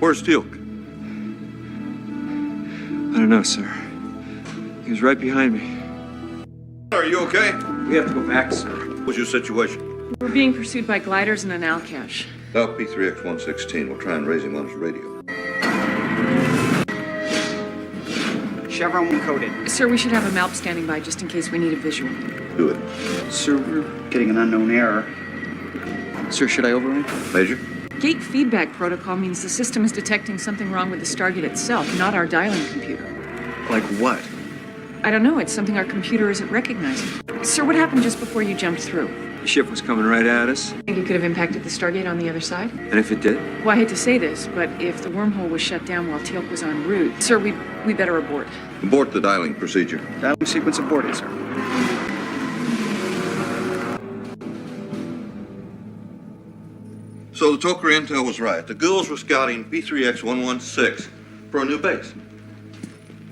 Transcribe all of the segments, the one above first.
Where's Teal'c? I don't know, sir. He was right behind me. Are you okay? We have to go back, sir. What's your situation? We're being pursued by gliders and an Alcash. Dial P3X116. We'll try and raise him on his radio. Chevron coded. Sir, we should have a MALP standing by just in case we need a visual. Do it. Sir, we're getting an unknown error. Sir, should I override? Major? Gate feedback protocol means the system is detecting something wrong with the Stargate itself, not our dialing computer. Like what? I don't know, it's something our computer isn't recognizing. Sir, what happened just before you jumped through? The ship was coming right at us. Think it could have impacted the Stargate on the other side? And if it did? Well, I hate to say this, but if the wormhole was shut down while Teal'c was en route, sir, we better abort. Abort the dialing procedure. Dialing sequence aborted, sir. So the Toker intel was right. The ghouls were scouting P3X116 for a new base.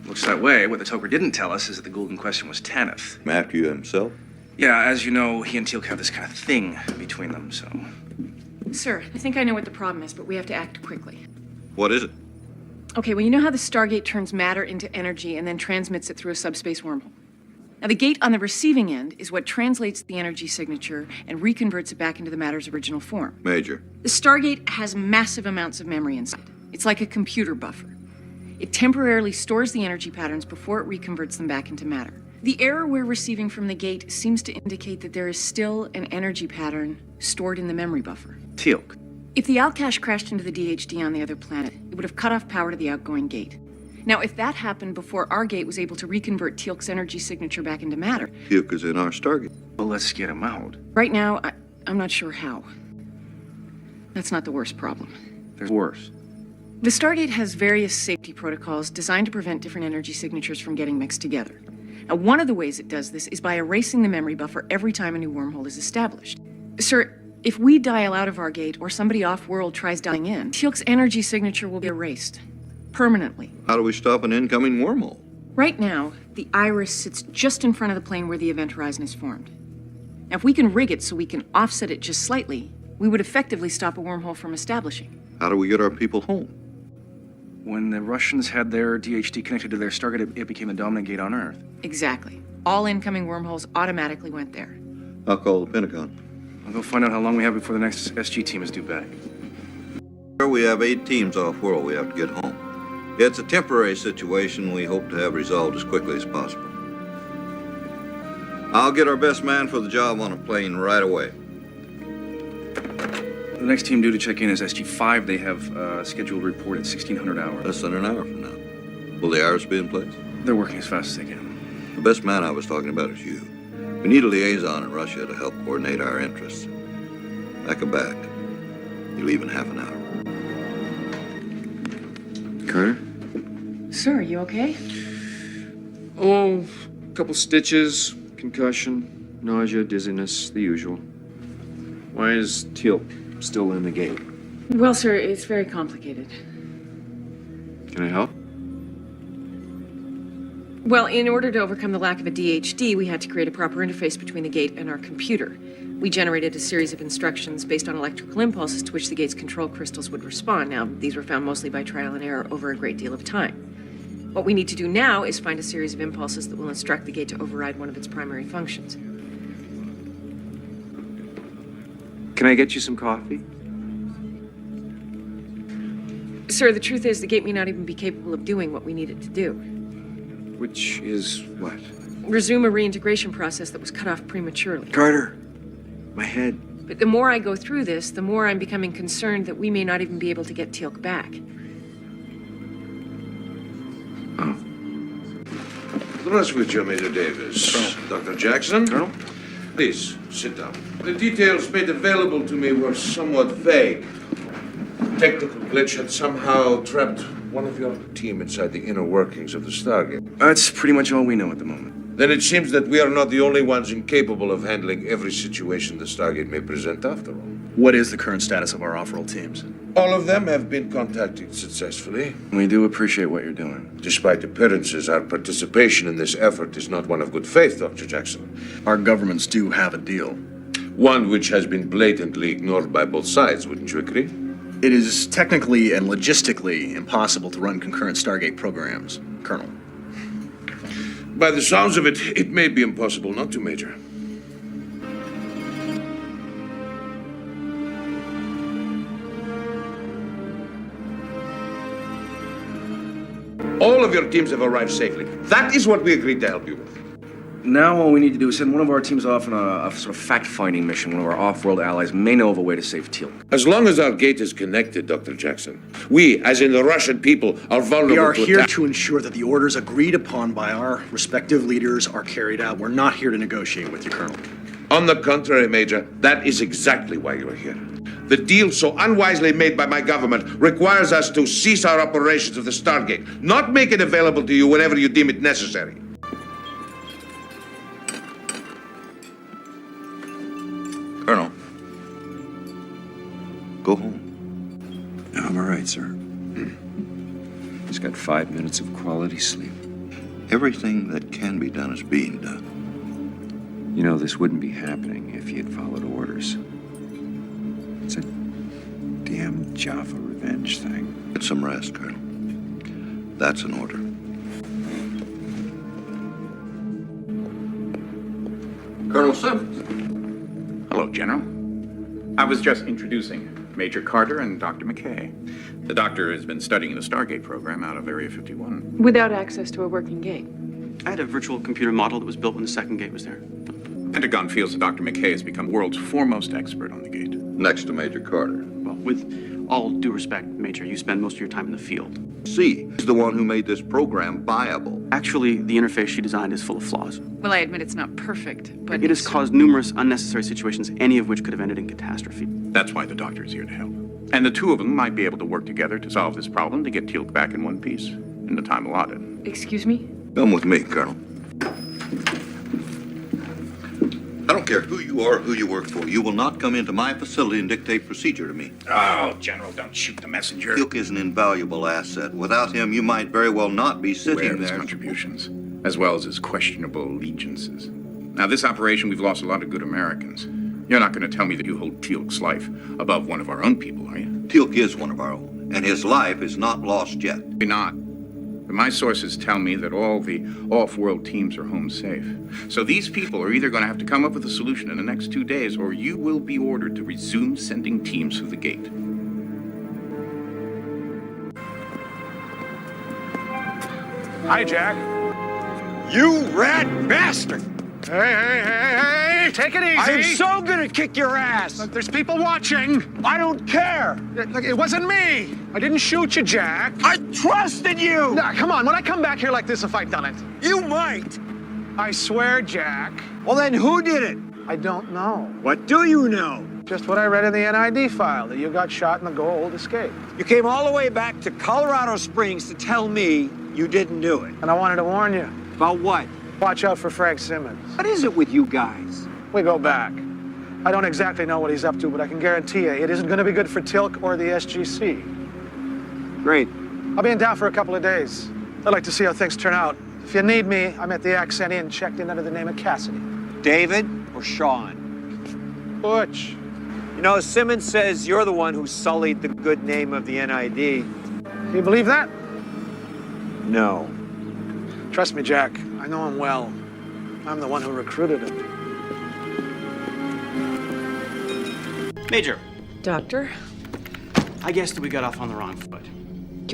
Looks that way. What the Toker didn't tell us is that the Gould in question was Tanith. After you himself? Yeah, as you know, he and Teal'c have this kind of thing between them, so... Sir, I think I know what the problem is, but we have to act quickly. What is it? Okay, well, you know how the Stargate turns matter into energy and then transmits it through a subspace wormhole? Now, the gate on the receiving end is what translates the energy signature and reconverts it back into the matter's original form. Major. The Stargate has massive amounts of memory inside. It's like a computer buffer. It temporarily stores the energy patterns before it reconverts them back into matter. The error we're receiving from the gate seems to indicate that there is still an energy pattern stored in the memory buffer. Teal'c. If the Alcash crashed into the DHD on the other planet, it would have cut off power to the outgoing gate. Now, if that happened before our gate was able to reconvert Teal'c's energy signature back into matter... Teal'c is in our Stargate. Well, let's get him out. Right now, I'm not sure how. That's not the worst problem. There's worse. The Stargate has various safety protocols designed to prevent different energy signatures from getting mixed together. Now, one of the ways it does this is by erasing the memory buffer every time a new wormhole is established. Sir, if we dial out of our gate or somebody off-world tries dialing in, Teal'c's energy signature will be erased. Permanently. How do we stop an incoming wormhole? Right now, the iris sits just in front of the plane where the event horizon is formed. Now, if we can rig it so we can offset it just slightly, we would effectively stop a wormhole from establishing. How do we get our people home? When the Russians had their DHD connected to their Stargate, it became the dominant gate on Earth. Exactly. All incoming wormholes automatically went there. I'll call the Pentagon. I'll go find out how long we have before the next SG team is due back. We have 8 teams off-world we have to get home. It's a temporary situation we hope to have resolved as quickly as possible. I'll get our best man for the job on a plane right away. The next team due to check in is SG-5. They have a scheduled report at 1600 hours. Less than an hour from now. Will the Iris be in place? They're working as fast as they can. The best man I was talking about is you. We need a liaison in Russia to help coordinate our interests. Back and back. You leave in half an hour. Carter? Sir, are you okay? Oh, a couple stitches, concussion, nausea, dizziness, the usual. Why is Teal'c still in the gate? Well, sir, it's very complicated. Can I help? Well, in order to overcome the lack of a DHD, we had to create a proper interface between the gate and our computer. We generated a series of instructions based on electrical impulses to which the gate's control crystals would respond. Now, these were found mostly by trial and error over a great deal of time. What we need to do now is find a series of impulses that will instruct the gate to override one of its primary functions. Can I get you some coffee? Sir, the truth is the gate may not even be capable of doing what we need it to do. Which is what? Resume a reintegration process that was cut off prematurely. Carter, my head. But the more I go through this, the more I'm becoming concerned that we may not even be able to get Teal'c back. What's with you, Major Davis? Dr. Jackson? Colonel? Please, sit down. The details made available to me were somewhat vague. Technical glitch had somehow trapped one of your team inside the inner workings of the Stargate. That's pretty much all we know at the moment. Then it seems that we are not the only ones incapable of handling every situation the Stargate may present after all. What is the current status of our off-world teams? All of them have been contacted successfully. We do appreciate what you're doing. Despite appearances, our participation in this effort is not one of good faith, Dr. Jackson. Our governments do have a deal. One which has been blatantly ignored by both sides, wouldn't you agree? It is technically and logistically impossible to run concurrent Stargate programs, Colonel. By the sounds of it, it may be impossible not to, Major. All of your teams have arrived safely. That is what we agreed to help you with. Now all we need to do is send one of our teams off on a sort of fact-finding mission. One of our off-world allies may know of a way to save Teal. As long as our gate is connected, Dr. Jackson, we, as in the Russian people, are vulnerable We are to here attack. to ensure that the orders agreed upon by our respective leaders are carried out. We're not here to negotiate with you, Colonel. On the contrary, Major, that is exactly why you are here. The deal so unwisely made by my government requires us to cease our operations of the Stargate, not make it available to you whenever you deem it necessary. Colonel, go home. I'm all right, sir. He's got 5 minutes of quality sleep. Everything that can be done is being done. You know, this wouldn't be happening if he had followed orders. It's a damn Jaffa revenge thing. Get some rest, Colonel. That's an order. Colonel Simmons. Hello, General. I was just introducing Major Carter and Dr. McKay. The doctor has been studying the Stargate program out of Area 51. Without access to a working gate. I had a virtual computer model that was built when the second gate was there. Pentagon feels that Dr. McKay has become the world's foremost expert on the gate. Next to Major Carter. Well, with all due respect, Major, you spend most of your time in the field. C is the one who made this program viable. Actually, the interface she designed is full of flaws. Well, I admit it's not perfect, but It has caused numerous unnecessary situations, any of which could have ended in catastrophe. That's why the doctor is here to help. And the two of them might be able to work together to solve this problem to get Teal'c back in one piece in the time allotted. Excuse me? Come with me, Colonel. I don't care who you are or who you work for. You will not come into my facility and dictate procedure to me. Oh, General, don't shoot the messenger. Teal'c is an invaluable asset. Without him, you might very well not be Aware sitting of his there. contributions, as well as his questionable allegiances. Now, this operation, we've lost a lot of good Americans. You're not going to tell me that you hold Teal'c's life above one of our own people, are you? Teal'c is one of our own, and his life is not lost yet. Maybe not. But my sources tell me that all the off-world teams are home safe. So these people are either going to have to come up with a solution in the next 2 days, or you will be ordered to resume sending teams through the gate. Hi, Jack. You rat bastard! Hey, take it easy. I'm so gonna kick your ass. Look, there's people watching. I don't care. Look, it wasn't me. I didn't shoot you, Jack. I trusted you. Nah, come on, would I come back here like this if I'd done it? You might. I swear, Jack. Well, then who did it? I don't know. What do you know? Just what I read in the NID file, that you got shot and the gold escaped. You came all the way back to Colorado Springs to tell me you didn't do it. And I wanted to warn you. About what? Watch out for Frank Simmons. What is it with you guys? We go back. I don't exactly know what he's up to, but I can guarantee you it isn't going to be good for Teal'c or the SGC. Great. I'll be in town for a couple of days. I'd like to see how things turn out. If you need me, I'm at the Accent Inn, checked in under the name of Cassidy. David or Sean? Butch. You know, Simmons says you're the one who sullied the good name of the NID. You believe that? No. Trust me, Jack. I know him well. I'm the one who recruited him. Major, Doctor, I guess that we got off on the wrong foot.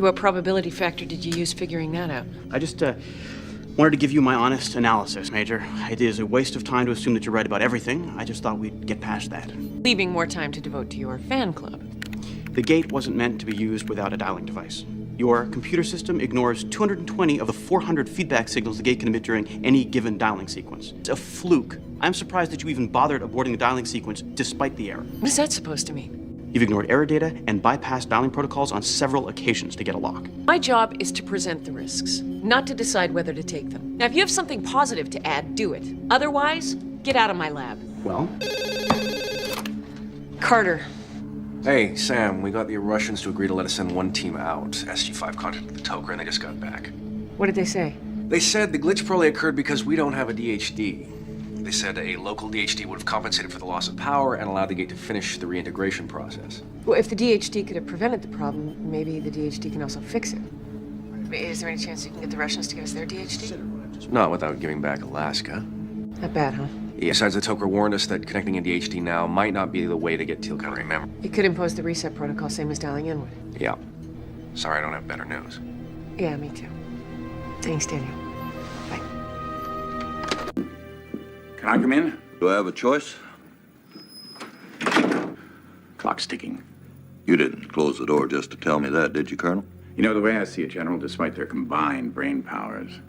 what probability factor did you use figuring that out? I just wanted to give you my honest analysis, Major. It is a waste of time to assume that you're right about everything. I just thought we'd get past that. Leaving more time to devote to your fan club. The gate wasn't meant to be used without a dialing device. Your computer system ignores 220 of the 400 feedback signals the gate can emit during any given dialing sequence. It's a fluke. I'm surprised that you even bothered aborting the dialing sequence despite the error. What is that supposed to mean? You've ignored error data and bypassed dialing protocols on several occasions to get a lock. My job is to present the risks, not to decide whether to take them. Now, if you have something positive to add, do it. Otherwise, get out of my lab. Well? Carter. Hey, Sam, we got the Russians to agree to let us send one team out. SG-1 contacted the Toker and they just got back. What did they say? They said the glitch probably occurred because we don't have a DHD. They said a local DHD would have compensated for the loss of power and allowed the gate to finish the reintegration process. Well, if the DHD could have prevented the problem, maybe the DHD can also fix it. Is there any chance you can get the Russians to give us their DHD? Not without giving back Alaska. Not bad, huh? Yeah, besides, the Toker warned us that connecting a DHD now might not be the way to get Teal to remember. It could impose the reset protocol, same as dialing in would. Yeah. Sorry I don't have better news. Yeah, me too. Thanks, Daniel. Bye. Can I come in? Do I have a choice? Clock's ticking. You didn't close the door just to tell me that, did you, Colonel? You know, the way I see it, General, despite their combined brain powers,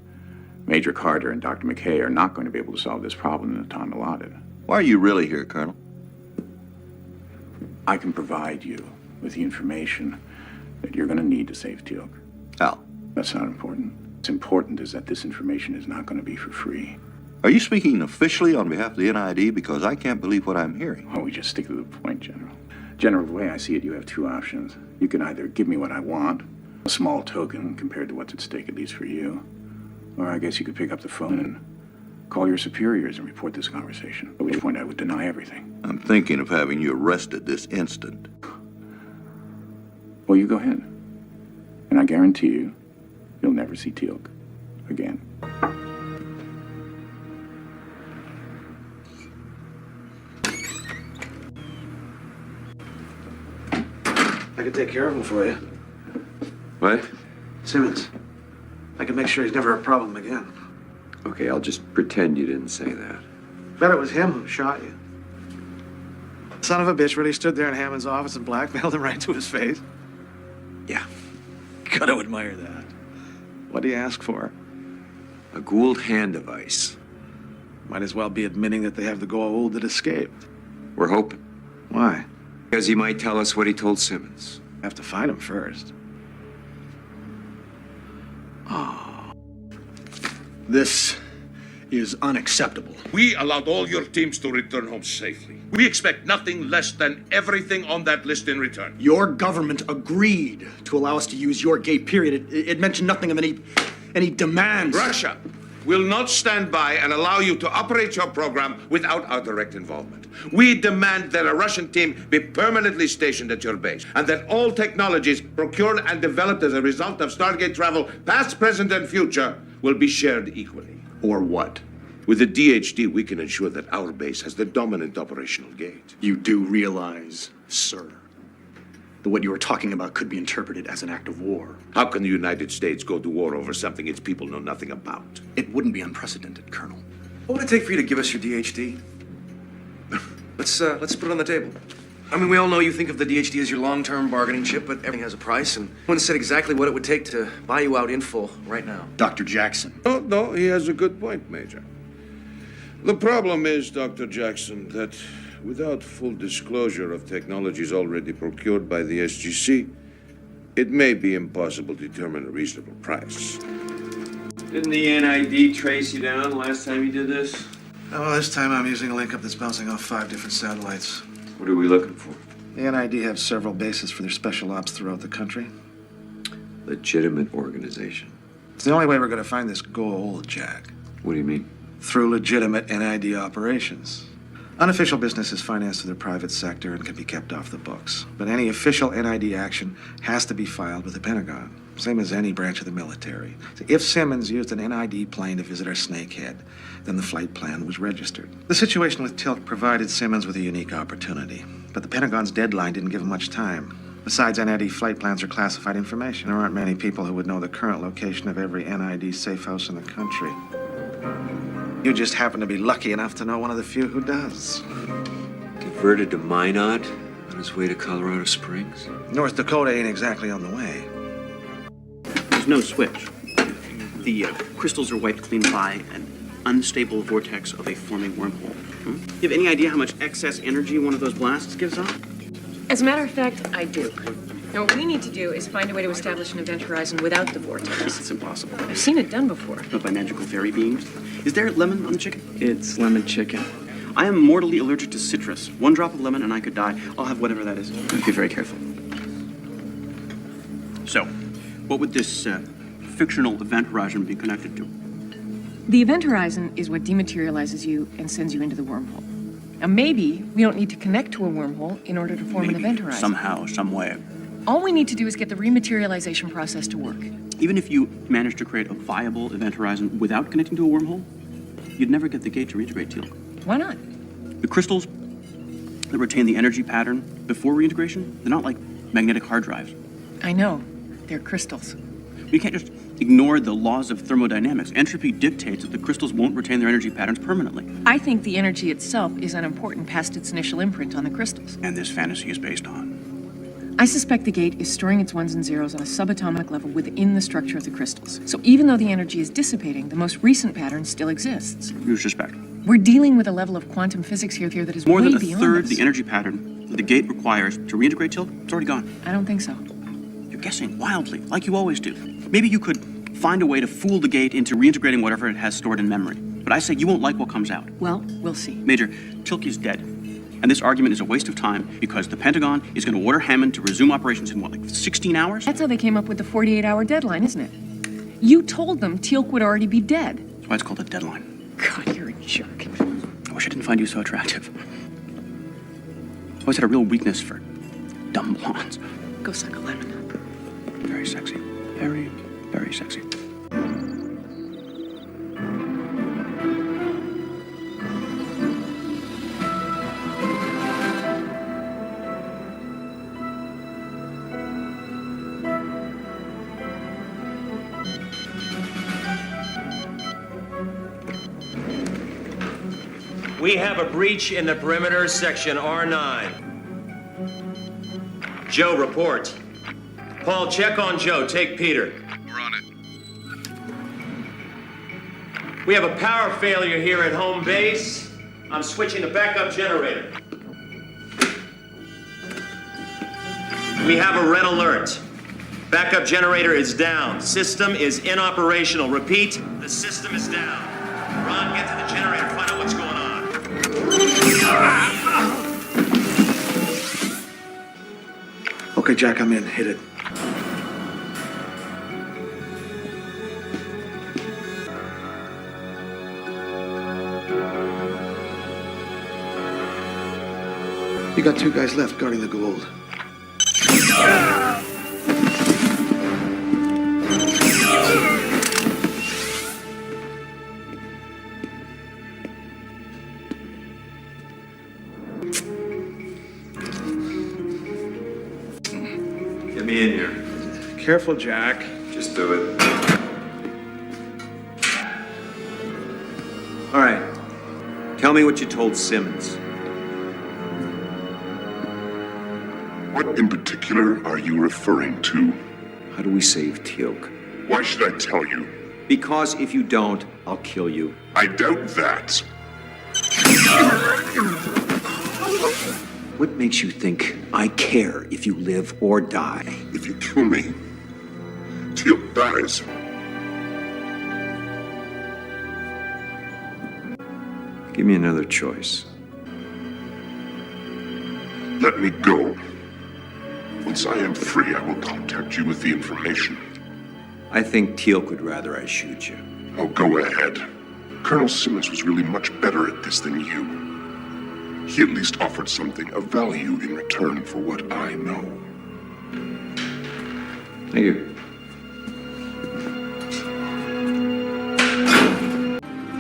Major Carter and Dr. McKay are not going to be able to solve this problem in the time allotted. Why are you really here, Colonel? I can provide you with the information that you're going to need to save Teal'c. How? That's not important. What's important is that this information is not going to be for free. Are you speaking officially on behalf of the NID? Because I can't believe what I'm hearing. Well, we just stick to the point, General. General, the way I see it, you have two options. You can either give me what I want, a small token compared to what's at stake, at least for you, or I guess you could pick up the phone and call your superiors and report this conversation, at which point I would deny everything. I'm thinking of having you arrested this instant. Well, you go ahead. And I guarantee you, you'll never see Teal'c again. I could take care of him for you. What? Simmons. I can make sure he's never a problem again. Okay, I'll just pretend you didn't say that. Bet it was him who shot you. Son of a bitch really stood there in Hammond's office and blackmailed him right to his face. Yeah. Gotta admire that. What do you ask for? A Gould hand device. Might as well be admitting that they have the Goa'uld that escaped. We're hoping. Why? Because he might tell us what he told Simmons. Have to find him first. This is unacceptable. We allowed all your teams to return home safely. We expect nothing less than everything on that list in return. Your government agreed to allow us to use your gate, period. It mentioned nothing of any demands. Russia will not stand by and allow you to operate your program without our direct involvement. We demand that a Russian team be permanently stationed at your base, and that all technologies procured and developed as a result of Stargate travel, past, present, and future, will be shared equally. Or what? With the DHD, we can ensure that our base has the dominant operational gate. You do realize, sir, that what you are talking about could be interpreted as an act of war. How can the United States go to war over something its people know nothing about? It wouldn't be unprecedented, Colonel. What would it take for you to give us your DHD? Let's put it on the table. I mean, we all know you think of the DHD as your long-term bargaining chip, but everything has a price, and no one said exactly what it would take to buy you out in full right now. Dr. Jackson. Oh, no, he has a good point, Major. The problem is, Dr. Jackson, that without full disclosure of technologies already procured by the SGC, it may be impossible to determine a reasonable price. Didn't the NID trace you down last time you did this? Oh, this time I'm using a link up that's bouncing off 5 different satellites. What are we looking for? The NID have several bases for their special ops throughout the country. Legitimate organization. It's the only way we're going to find this Goa'uld, Jack. What do you mean? Through legitimate NID operations. Unofficial business is financed through the private sector and can be kept off the books. But any official NID action has to be filed with the Pentagon, same as any branch of the military. So if Simmons used an NID plane to visit our snakehead, then the flight plan was registered. The situation with Teal'c provided Simmons with a unique opportunity, but the Pentagon's deadline didn't give him much time. Besides, NID flight plans are classified information. There aren't many people who would know the current location of every NID safe house in the country. You just happen to be lucky enough to know one of the few who does. Diverted to Minot on his way to Colorado Springs? North Dakota ain't exactly on the way. There's no switch. The crystals are wiped clean by an unstable vortex of a forming wormhole. You have any idea how much excess energy one of those blasts gives off? As a matter of fact, I do. Now, what we need to do is find a way to establish an event horizon without the vortex. It's impossible. I've seen it done before. But by magical fairy beings. Is there lemon on the chicken? It's lemon chicken. I am mortally allergic to citrus. One drop of lemon and I could die. I'll have whatever that is. Be very careful. So, what would this fictional event horizon be connected to? The event horizon is what dematerializes you and sends you into the wormhole. Now, maybe we don't need to connect to a wormhole in order to form an event horizon. Somehow, some way. All we need to do is get the rematerialization process to work. Even if you managed to create a viable event horizon without connecting to a wormhole, you'd never get the gate to reintegrate, Teal'c. Why not? The crystals that retain the energy pattern before reintegration, they're not like magnetic hard drives. I know. They're crystals. We can't just ignore the laws of thermodynamics. Entropy dictates that the crystals won't retain their energy patterns permanently. I think the energy itself is unimportant past its initial imprint on the crystals. And this fantasy is based on. I suspect the gate is storing its ones and zeros on a subatomic level within the structure of the crystals. So even though the energy is dissipating, the most recent pattern still exists. You suspect. We're dealing with a level of quantum physics here that is More way than a beyond third this. the energy pattern that the gate requires to reintegrate, Teal'c, it's already gone. I don't think so. You're guessing wildly, like you always do. Maybe you could find a way to fool the gate into reintegrating whatever it has stored in memory. But I say you won't like what comes out. Well, we'll see. Major, Teal'c is dead. And this argument is a waste of time because the Pentagon is going to order Hammond to resume operations in, what, like 16 hours? That's how they came up with the 48-hour deadline, isn't it? You told them Teal'c would already be dead. That's why it's called a deadline. God, you're a jerk. I wish I didn't find you so attractive. I always had a real weakness for dumb blondes. Go suck a lemon. Very sexy. Very, very sexy. We have a breach in the perimeter, section R9. Joe, report. Paul, check on Joe. Take Peter. We're on it. We have a power failure here at home base. I'm switching the backup generator. We have a red alert. Backup generator is down. System is inoperational. Repeat, the system is down. Ron, get to the generator. Find out what's going on. Okay, Jack, I'm in. Hit it. You got 2 guys left guarding the gold. Get me in here. Careful, Jack. Just do it. All right. Tell me what you told Simmons. What in particular are you referring to? How do we save Teal'c? Why should I tell you? Because if you don't, I'll kill you. I doubt that. What makes you think I care if you live or die? If you kill me, Teal'c dies. Give me another choice. Let me go. Once I am free, I will contact you with the information. I think Teal'c would rather I shoot you. Oh, go ahead. Colonel Simmons was really much better at this than you. He at least offered something of value in return for what I know. Thank you.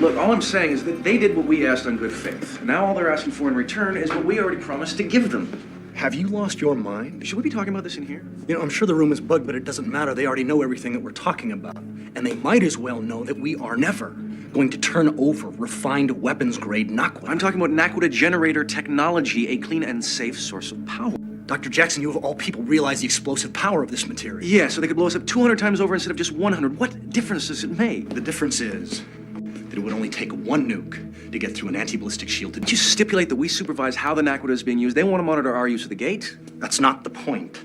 Look, all I'm saying is that they did what we asked on good faith. Now all they're asking for in return is what we already promised to give them. Have you lost your mind? Should we be talking about this in here? You know, I'm sure the room is bugged, but it doesn't matter. They already know everything that we're talking about. And they might as well know that we are never going to turn over refined weapons-grade Naquadah. I'm talking about Naquadah generator technology, a clean and safe source of power. Dr. Jackson, you of all people realize the explosive power of this material. Yeah, so they could blow us up 200 times over instead of just 100. What difference does it make? The difference is that it would only take 1 nuke to get through an anti-ballistic shield. Did you stipulate that we supervise how the Naquadah is being used? They want to monitor our use of the gate? That's not the point.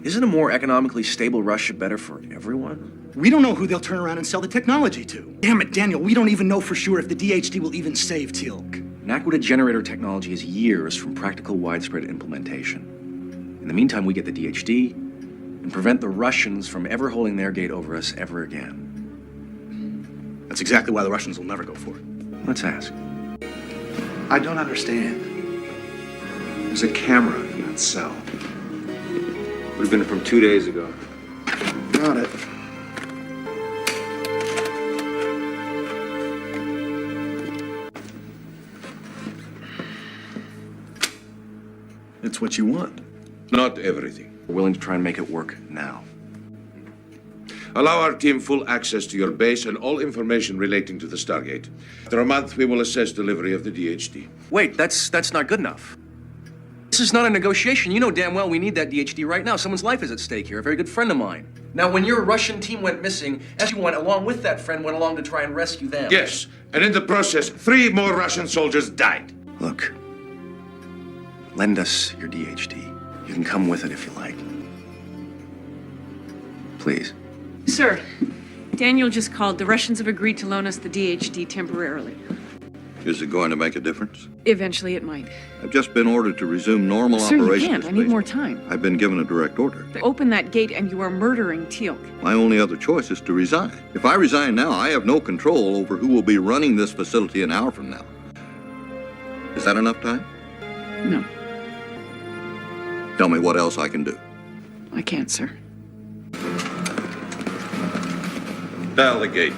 Isn't a more economically stable Russia better for everyone? We don't know who they'll turn around and sell the technology to. Damn it, Daniel, we don't even know for sure if the DHD will even save Teal'c. Naquadah generator technology is years from practical widespread implementation. In the meantime, we get the DHD and prevent the Russians from ever holding their gate over us ever again. That's exactly why the Russians will never go for it. Let's ask. I don't understand. There's a camera in that cell. Would have been from 2 days ago. Got it. It's what you want. Not everything. We're willing to try and make it work now. Allow our team full access to your base and all information relating to the Stargate. After a month, we will assess delivery of the DHD. Wait, that's not good enough. This is not a negotiation. You know damn well we need that DHD right now. Someone's life is at stake here, a very good friend of mine. Now, when your Russian team went missing, SG-1, along with that friend, went along to try and rescue them. Yes, and in the process, 3 more Russian soldiers died. Look, lend us your DHD. You can come with it if you like. Please. Sir, Daniel just called. The Russians have agreed to loan us the DHD temporarily. Is it going to make a difference? Eventually it might. I've just been ordered to resume normal Sir, you operations. can't. I need more time. I've been given a direct order. Open that gate and you are murdering Teal'c. My only other choice is to resign. If I resign now, I have no control over who will be running this facility an hour from now. Is that enough time? No, Tell me what else I can do. I can't, sir. Dial the gate.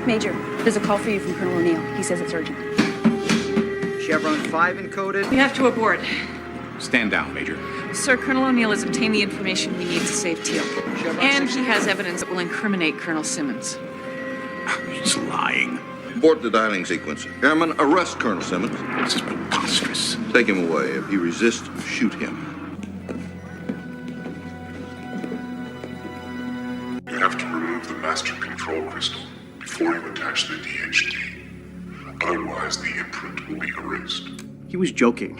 Major, there's a call for you from Colonel O'Neill. He says it's urgent. Chevron 5 encoded. We have to abort. Stand down, Major. Sir, Colonel O'Neill has obtained the information we need to save Teal'c. And he has evidence that will incriminate Colonel Simmons. He's lying. Abort the dialing sequence. Airman, arrest Colonel Simmons. This is preposterous. Take him away. If he resists, shoot him. You have to remove the master control crystal before you attach the DHD. Otherwise, the imprint will be erased. He was joking.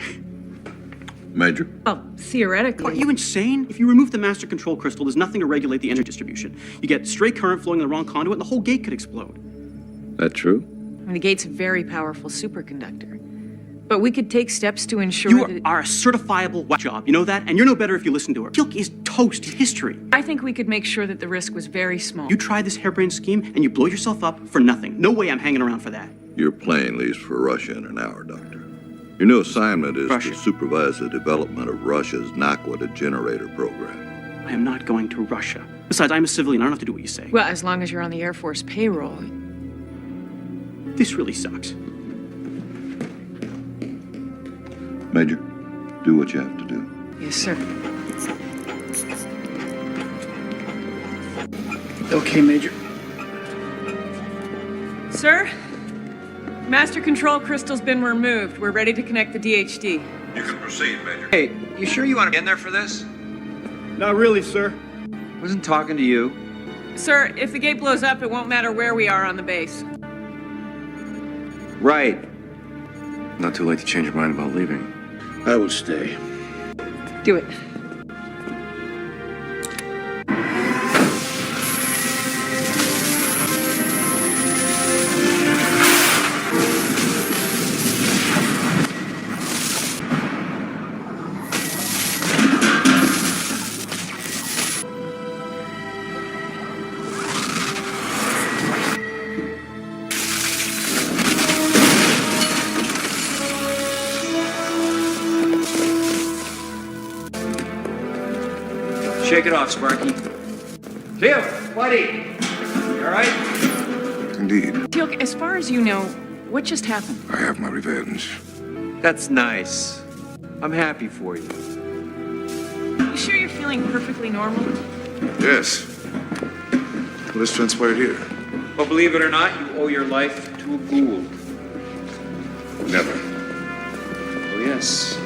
Major? Well, theoretically. Are you insane? If you remove the master control crystal, there's nothing to regulate the energy distribution. You get straight current flowing in the wrong conduit, and the whole gate could explode. That true? And the gate's a very powerful superconductor. But we could take steps to ensure You that... are a certifiable whack job. You know that? And you're no better if you listen to her. Teal'c is toast in history. I think we could make sure that the risk was very small. You try this harebrained scheme, and you blow yourself up for nothing. No way I'm hanging around for that. Your plane leaves for Russia in an hour, Doctor. Your new assignment is Russia. to supervise the development of Russia's Nakwada generator program. I am not going to Russia. Besides, I'm a civilian. I don't have to do what you say. Well, as long as you're on the Air Force payroll. This really sucks. Major, do what you have to do. Yes, sir. Okay, Major. Sir? Master control crystal's been removed. We're ready to connect the DHD. You can proceed, Major. Hey, you sure you want to be in there for this? Not really, sir. Wasn't talking to you. Sir, if the gate blows up, it won't matter where we are on the base. Right. Not too late to change your mind about leaving. I will stay. Do it. Shake it off, Sparky. Tim, buddy. You all right? Indeed, Teal'c, as far as you know, what just happened? I have my revenge. That's nice. I'm happy for you. You sure you're feeling perfectly normal? Yes. What has transpired here? Well, believe it or not, you owe your life to a ghoul. Never. Oh, yes.